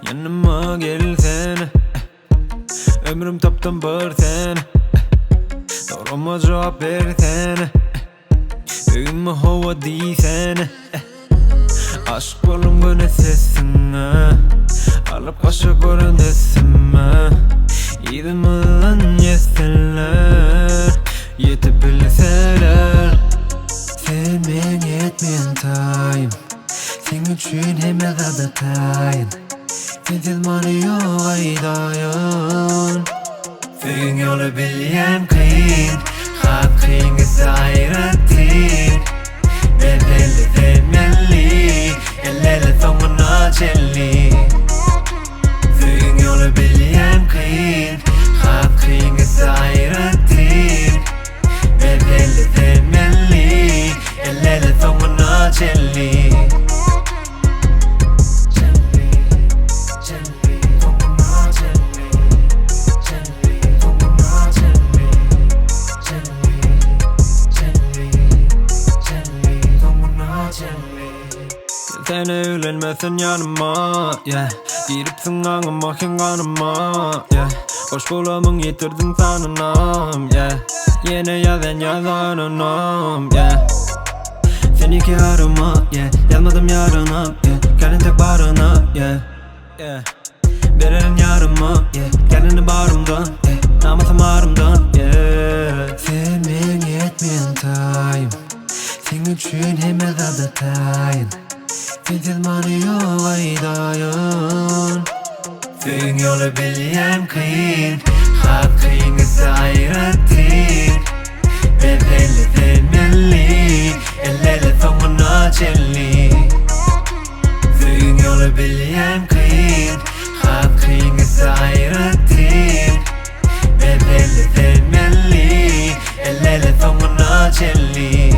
Yanıma gelsene, ömrüm tapdym bersene, soruma cevap versene, büyüme hawa diysene. Aşk boldum goni sesine, Alyp Ashyk goren dessime. Yzymyzdan yetsinler, Yetip bilseler. Sevmeyen yetmeyan tayym, sen uchin hemme zada tayyn. Sensiz bana yok aydayın. Söygün yolu bilyen kıyın, hak kıyın ise ayrıtın. Bedeli sevmeli, ellele sonuna Chenli. Söygün yolu bilyen kıyın, hak kıyın ise ayrıtın. Bedeli sevmeli, ellele sonuna Chenli. Sen öğlenmesin yanıma, giripsin ağıma kanıma, hoş bulamın yetirdin sanınam, yine yazan yazanınam, sen iki arıma, yazmadım yarına, gelin tek barına, verelim yarıma, gelini barımdan, namasım ağrımdan. Sevmeyen yetmeyan tayym, sen uchin hemme zada tayyn. Sensiz bana yok aydayın. Söygün yolu bilyen kıyın, hak kıyın ise ayrıtın. Bedeli sevmeli, ellele sonuna Chenli. Söygün yolu bilyen kıyın, hak kıyın ise ayrıtın. Bedeli sevmeli, ellele sonuna Chenli.